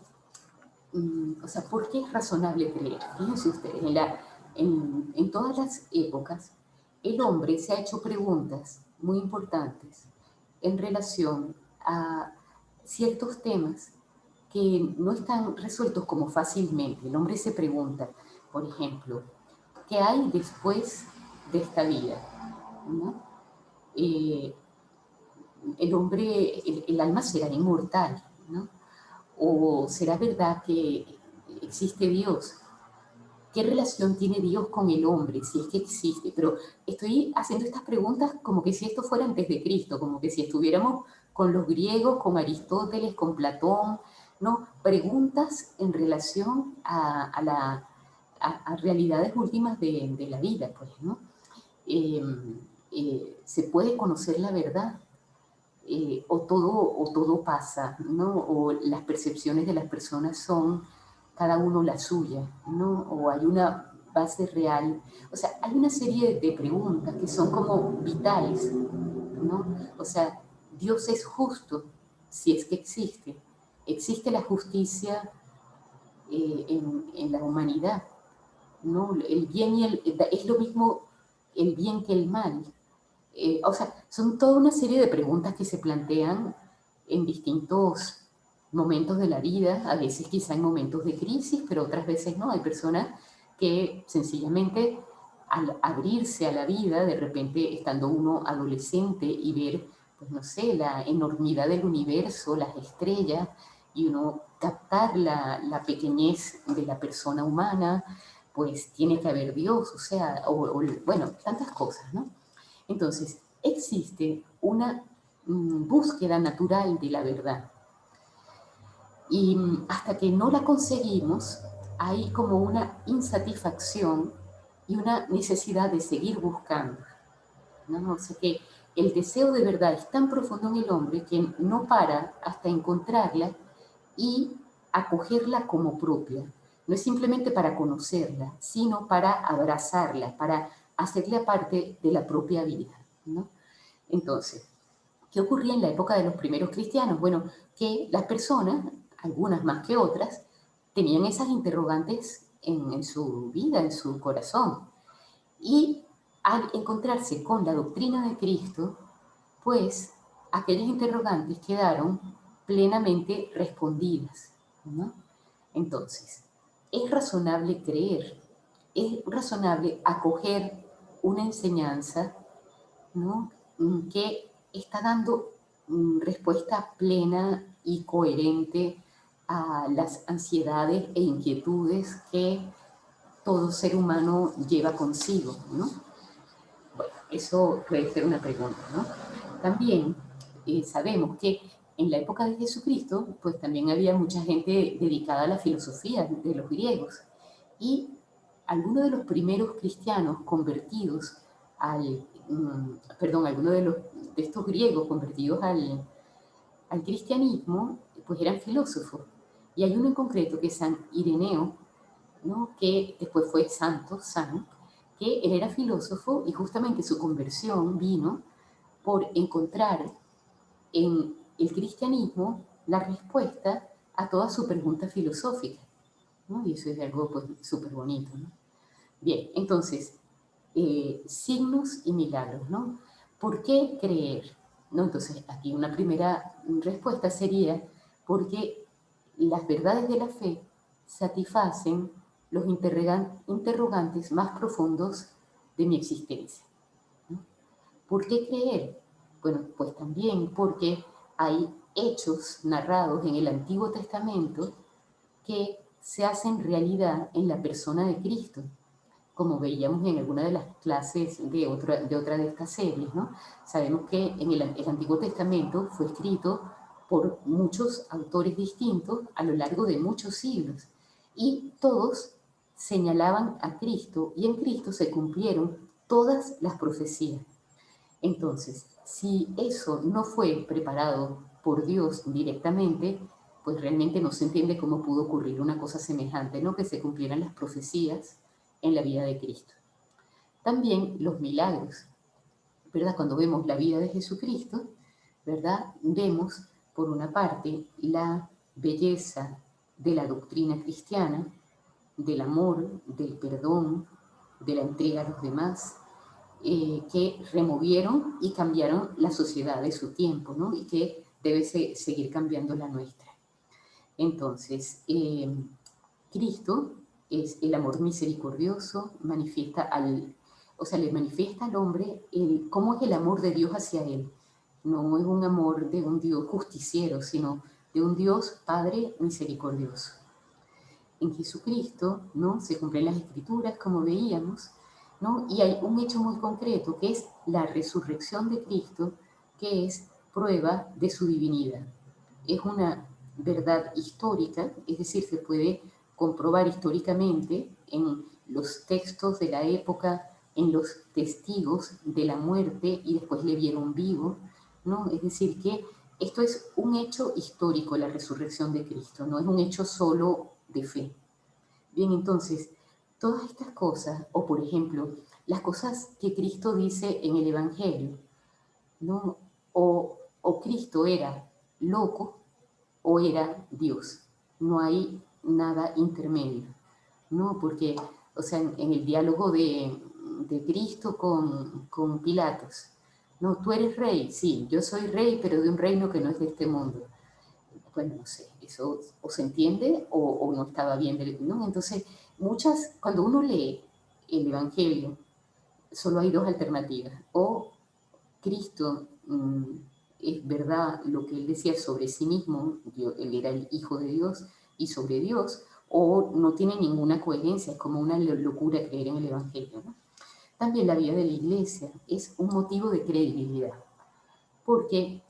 Speaker 1: o sea, ¿por qué es razonable creer? Fíjense ustedes, en todas las épocas, el hombre se ha hecho preguntas muy importantes en relación a ciertos temas que no están resueltos como fácilmente. El hombre se pregunta, por ejemplo, ¿qué hay después de esta vida? ¿No? Eh, el hombre, el alma será inmortal, ¿no? ¿O será verdad que existe Dios? ¿Qué relación tiene Dios con el hombre, si es que existe? Pero estoy haciendo estas preguntas como que si esto fuera antes de Cristo, como que si estuviéramos con los griegos, con Aristóteles, con Platón, ¿no? Preguntas en relación a realidades últimas de la vida, pues, ¿no? Eh, ¿Se puede conocer la verdad? O todo pasa, ¿no? O las percepciones de las personas son cada uno la suya, ¿no? O hay una base real. O sea, hay una serie de preguntas que son como vitales, ¿no? O sea, Dios es justo, si es que existe. Existe la justicia en la humanidad, ¿no? El bien y es lo mismo el bien que el mal. O sea, son toda una serie de preguntas que se plantean en distintos momentos de la vida, a veces quizá en momentos de crisis, pero otras veces no. Hay personas que sencillamente al abrirse a la vida, de repente estando uno adolescente y ver, pues no sé, la enormidad del universo, las estrellas, y uno captar la pequeñez de la persona humana, pues tiene que haber Dios, o sea, bueno, tantas cosas, ¿no? Entonces, existe una búsqueda natural de la verdad y hasta que no la conseguimos, hay como una insatisfacción y una necesidad de seguir buscando, ¿no? O sea que el deseo de verdad es tan profundo en el hombre que no para hasta encontrarla y acogerla como propia. No es simplemente para conocerla, sino para abrazarla, para hacerla parte de la propia vida, ¿no? Entonces, ¿qué ocurría en la época de los primeros cristianos? Bueno, que las personas, algunas más que otras, tenían esas interrogantes en su vida, en su corazón. Y al encontrarse con la doctrina de Cristo, pues aquellas interrogantes quedaron plenamente respondidas, ¿no? Entonces, es razonable creer, es razonable acoger una enseñanza, ¿no? Que está dando respuesta plena y coherente a las ansiedades e inquietudes que todo ser humano lleva consigo, ¿no? Bueno, eso puede ser una pregunta, ¿no? También sabemos que en la época de Jesucristo, pues también había mucha gente dedicada a la filosofía de los griegos. Y algunos de los primeros cristianos convertidos perdón, algunos de estos griegos convertidos al cristianismo, pues eran filósofos. Y hay uno en concreto que es San Ireneo, ¿no? Que después fue San, que él era filósofo y justamente su conversión vino por encontrar en el cristianismo la respuesta a toda su pregunta filosófica, ¿no? Y eso es algo pues súper bonito, ¿no? Bien, entonces, signos y milagros, ¿no? ¿Por qué creer? ¿No? Entonces, aquí una primera respuesta sería porque las verdades de la fe satisfacen los interrogantes más profundos de mi existencia, ¿no? ¿Por qué creer? Bueno, pues también porque hay hechos narrados en el Antiguo Testamento que se hacen realidad en la persona de Cristo, como veíamos en alguna de las clases de otra de estas series, ¿no? Sabemos que en el Antiguo Testamento fue escrito por muchos autores distintos a lo largo de muchos siglos y todos señalaban a Cristo y en Cristo se cumplieron todas las profecías. Entonces, si eso no fue preparado por Dios directamente, pues realmente no se entiende cómo pudo ocurrir una cosa semejante, ¿no? Que se cumplieran las profecías en la vida de Cristo. También los milagros, ¿verdad? Cuando vemos la vida de Jesucristo, ¿verdad? Vemos, por una parte, la belleza de la doctrina cristiana, del amor, del perdón, de la entrega a los demás, que removieron y cambiaron la sociedad de su tiempo, ¿no? Y que debe seguir cambiando la nuestra. Entonces, Cristo es el amor misericordioso, le manifiesta al hombre cómo es el amor de Dios hacia él. No es un amor de un Dios justiciero, sino de un Dios Padre misericordioso. En Jesucristo, ¿no?, se cumplen las Escrituras, como veíamos, ¿no? Y hay un hecho muy concreto, que es la resurrección de Cristo, que es prueba de su divinidad. Es una verdad histórica, es decir, se puede comprobar históricamente en los textos de la época, en los testigos de la muerte y después le vieron vivo, ¿no? Es decir, que esto es un hecho histórico, la resurrección de Cristo, no es un hecho solo de fe. Bien, entonces, todas estas cosas, o por ejemplo, las cosas que Cristo dice en el Evangelio, ¿no? O Cristo era loco o era Dios. No hay nada intermedio, ¿no? Porque, o sea, en el diálogo de Cristo con Pilatos, ¿no? Tú eres rey, sí, yo soy rey, pero de un reino que no es de este mundo. Bueno, no sé, eso o se entiende o no estaba bien, ¿no? Entonces, cuando uno lee el Evangelio, solo hay dos alternativas. O Cristo es verdad lo que él decía sobre sí mismo, él era el Hijo de Dios y sobre Dios, o no tiene ninguna coherencia, es como una locura creer en el Evangelio, ¿no? También la vida de la Iglesia es un motivo de credibilidad, porque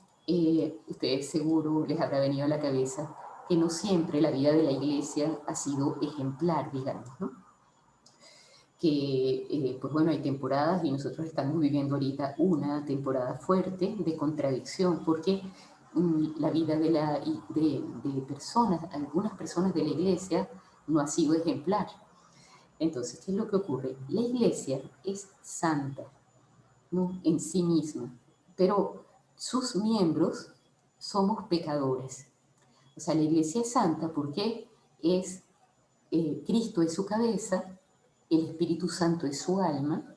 Speaker 1: ustedes seguro les habrá venido a la cabeza que no siempre la vida de la Iglesia ha sido ejemplar, digamos, ¿no? Que, pues bueno, hay temporadas y nosotros estamos viviendo ahorita una temporada fuerte de contradicción, porque la vida de personas, algunas personas de la Iglesia no ha sido ejemplar. Entonces, ¿qué es lo que ocurre? La Iglesia es santa, ¿no?, en sí misma, pero sus miembros somos pecadores. O sea, la Iglesia es santa porque Cristo es su cabeza, el Espíritu Santo es su alma,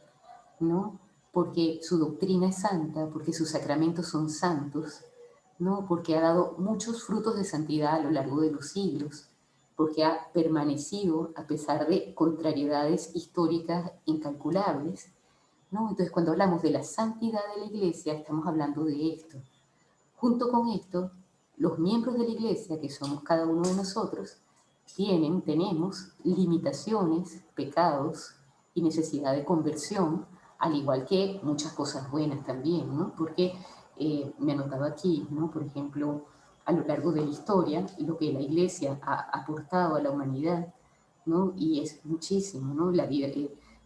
Speaker 1: ¿no? Porque su doctrina es santa, porque sus sacramentos son santos, ¿no? Porque ha dado muchos frutos de santidad a lo largo de los siglos, porque ha permanecido a pesar de contrariedades históricas incalculables, ¿no? Entonces, cuando hablamos de la santidad de la Iglesia, estamos hablando de esto. Junto con esto, los miembros de la Iglesia, que somos cada uno de nosotros, tenemos limitaciones, pecados y necesidad de conversión, al igual que muchas cosas buenas también, ¿no? Porque me anotaba aquí, ¿no?, por ejemplo, a lo largo de la historia, lo que la Iglesia ha aportado a la humanidad, ¿no? Y es muchísimo, ¿no?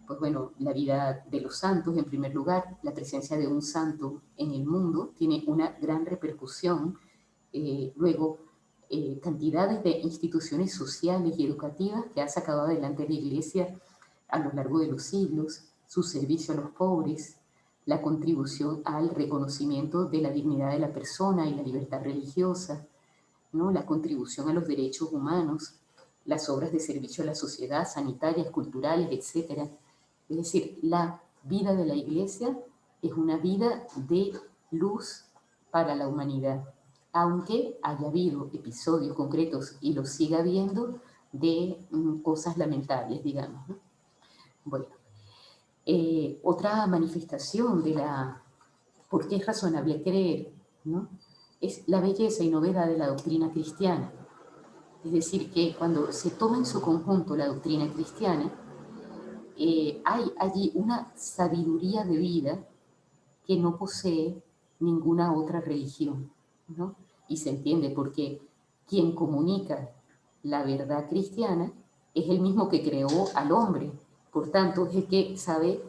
Speaker 1: Pues bueno, la vida de los santos, en primer lugar, la presencia de un santo en el mundo tiene una gran repercusión. Luego, cantidades de instituciones sociales y educativas que ha sacado adelante la Iglesia a lo largo de los siglos, su servicio a los pobres, la contribución al reconocimiento de la dignidad de la persona y la libertad religiosa, ¿no?, la contribución a los derechos humanos, las obras de servicio a la sociedad, sanitarias, culturales, etc. Es decir, la vida de la Iglesia es una vida de luz para la humanidad, aunque haya habido episodios concretos, y los siga habiendo, de cosas lamentables, digamos, ¿no? Bueno, otra manifestación de por qué es razonable creer, ¿no?, es la belleza y novedad de la doctrina cristiana. Es decir, que cuando se toma en su conjunto la doctrina cristiana, hay allí una sabiduría de vida que no posee ninguna otra religión, ¿no? Y se entiende porque quien comunica la verdad cristiana es el mismo que creó al hombre. Por tanto, es el que sabe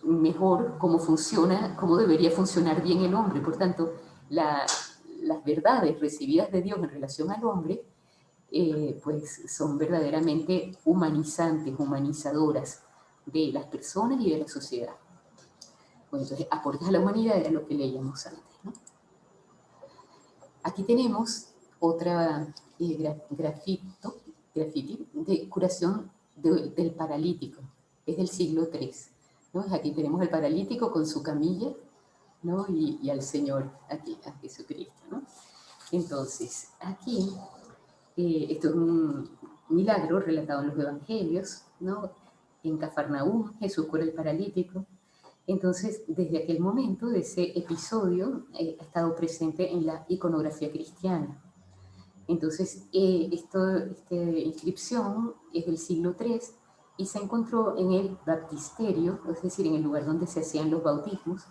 Speaker 1: mejor cómo funciona, cómo debería funcionar bien el hombre. Por tanto, las verdades recibidas de Dios en relación al hombre, pues son verdaderamente humanizantes, humanizadoras de las personas y de la sociedad. Bueno, entonces, aportes a la humanidad era lo que leíamos antes, ¿no? Aquí tenemos otra graffiti de curación del paralítico. Es del siglo III, ¿no? Aquí tenemos el paralítico con su camilla, ¿no? Y al Señor, aquí, a Jesucristo, ¿no? Entonces, aquí, esto es un milagro relatado en los evangelios, ¿no? En Cafarnaúm, Jesús cura el paralítico. Entonces, desde aquel momento, de ese episodio, ha estado presente en la iconografía cristiana. Entonces, esta inscripción es del siglo III y se encontró en el baptisterio, es decir, en el lugar donde se hacían los bautismos,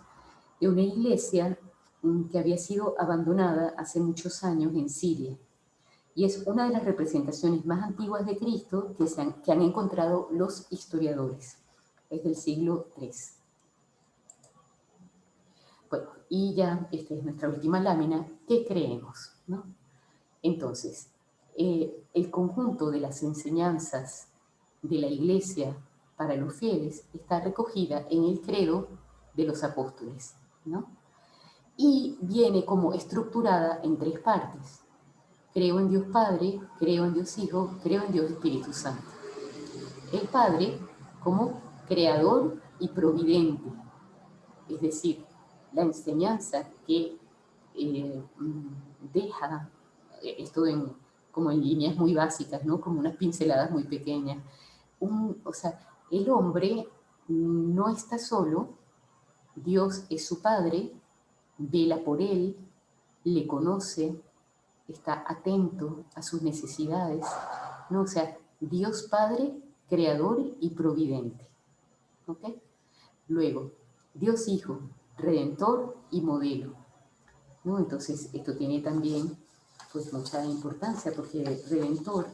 Speaker 1: de una iglesia que había sido abandonada hace muchos años en Siria. Y es una de las representaciones más antiguas de Cristo que han encontrado los historiadores. Es del siglo III. Bueno, y ya esta es nuestra última lámina. ¿Qué creemos? ¿No? Entonces, el conjunto de las enseñanzas de la Iglesia para los fieles está recogida en el credo de los apóstoles, ¿no? Y viene como estructurada en 3 partes. Creo en Dios Padre, creo en Dios Hijo, creo en Dios Espíritu Santo. El Padre como creador y providente, es decir, la enseñanza que deja esto como en líneas muy básicas, ¿no? Como unas pinceladas muy pequeñas. O sea, el hombre no está solo, Dios es su Padre, vela por él, le conoce, está atento a sus necesidades, ¿no? O sea, Dios Padre, creador y providente. ¿Ok? Luego, Dios Hijo, redentor y modelo, ¿no? Entonces, esto tiene también pues mucha importancia porque redentor,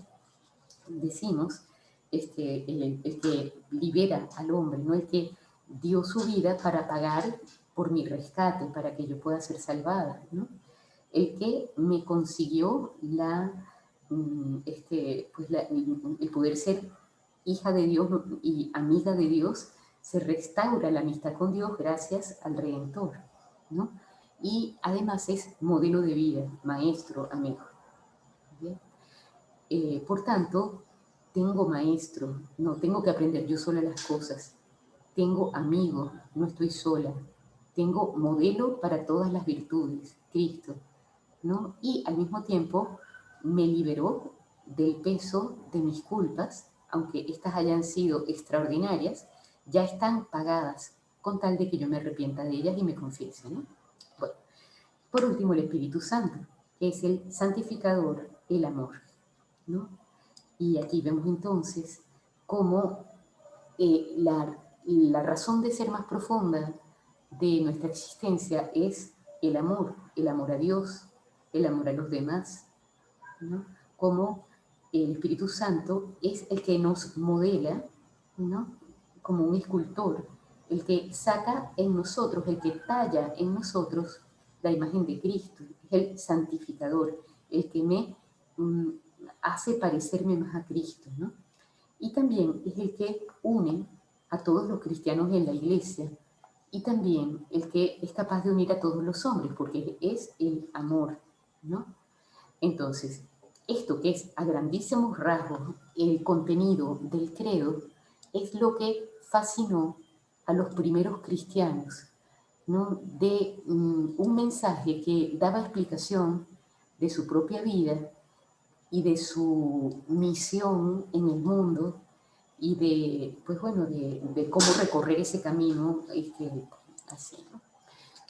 Speaker 1: decimos, el que libera al hombre, ¿no? El que dio su vida para pagar por mi rescate, para que yo pueda ser salvada, ¿no? El que me consiguió el poder ser hija de Dios y amiga de Dios, se restaura la amistad con Dios gracias al Redentor, ¿no? Y además es modelo de vida, maestro, amigo. ¿Bien? Por tanto, tengo maestro, no tengo que aprender yo sola las cosas, tengo amigo, no estoy sola, tengo modelo para todas las virtudes, Cristo, ¿no? Y al mismo tiempo me liberó del peso de mis culpas, aunque estas hayan sido extraordinarias, ya están pagadas con tal de que yo me arrepienta de ellas y me confiese, ¿no? Bueno, por último, el Espíritu Santo, que es el santificador, el amor, ¿no? Y aquí vemos entonces cómo la razón de ser más profunda de nuestra existencia es el amor a Dios, el amor a los demás, ¿no? Como el Espíritu Santo es el que nos modela, ¿no? Como un escultor, el que saca en nosotros, el que talla en nosotros la imagen de Cristo, es el santificador, el que me hace parecerme más a Cristo, ¿no? Y también es el que une a todos los cristianos en la iglesia y también el que es capaz de unir a todos los hombres, porque es el amor, ¿no? Entonces, esto que es a grandísimos rasgos el contenido del credo es lo que fascinó a los primeros cristianos, ¿no? De un mensaje que daba explicación de su propia vida y de su misión en el mundo y pues bueno, de cómo recorrer ese camino así, ¿no?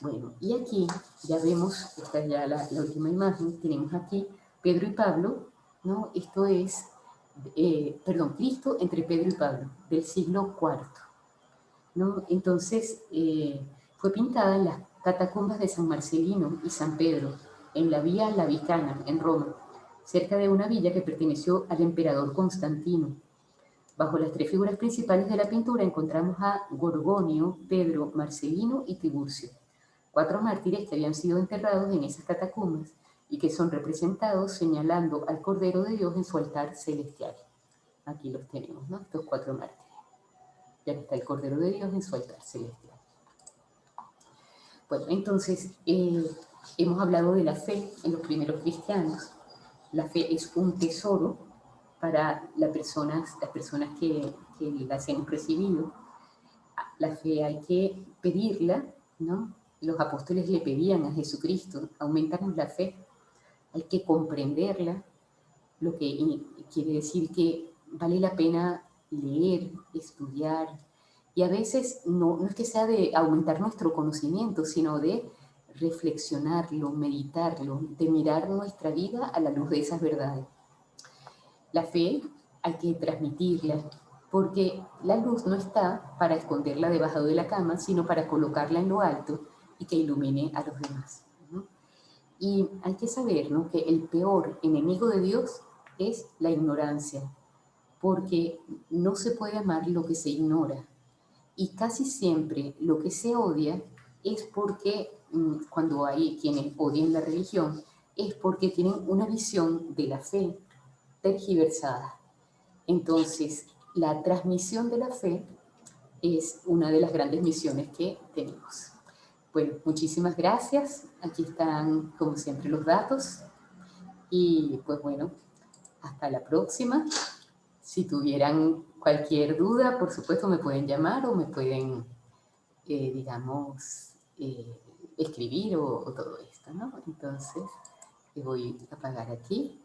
Speaker 1: Bueno, y aquí ya vemos, esta es ya la última imagen, tenemos aquí Pedro y Pablo, ¿no? Esto es, Cristo entre Pedro y Pablo, del siglo IV, ¿no? Entonces, fue pintada en las catacumbas de San Marcelino y San Pedro, en la Vía Lavicana, en Roma, cerca de una villa que perteneció al emperador Constantino. Bajo las 3 figuras principales de la pintura encontramos a Gorgonio, Pedro, Marcelino y Tiburcio, 4 mártires que habían sido enterrados en esas catacumbas y que son representados señalando al Cordero de Dios en su altar celestial. Aquí los tenemos, ¿no? Estos 4 mártires. Ya está el Cordero de Dios en su altar celestial. Bueno, entonces hemos hablado de la fe en los primeros cristianos La fe es un tesoro para las personas que las hemos recibido. La fe hay que pedirla, ¿no? Los apóstoles le pedían a Jesucristo, aumentanos la fe, hay que comprenderla, lo que quiere decir que vale la pena leer, estudiar, y a veces no es que sea de aumentar nuestro conocimiento, sino de reflexionarlo, meditarlo, de mirar nuestra vida a la luz de esas verdades. La fe hay que transmitirla, porque la luz no está para esconderla debajo de la cama, sino para colocarla en lo alto y que ilumine a los demás, ¿no? Y hay que saber, ¿no?, que el peor enemigo de Dios es la ignorancia, porque no se puede amar lo que se ignora. Y casi siempre lo que se odia es porque, cuando hay quienes odian la religión, es porque tienen una visión de la fe tergiversada. Entonces, la transmisión de la fe es una de las grandes misiones que tenemos. Bueno, muchísimas gracias. Aquí están, como siempre, los datos. Y pues bueno, hasta la próxima. Si tuvieran cualquier duda, por supuesto, me pueden llamar o me pueden, digamos, escribir o todo esto, ¿no? Entonces, voy a apagar aquí.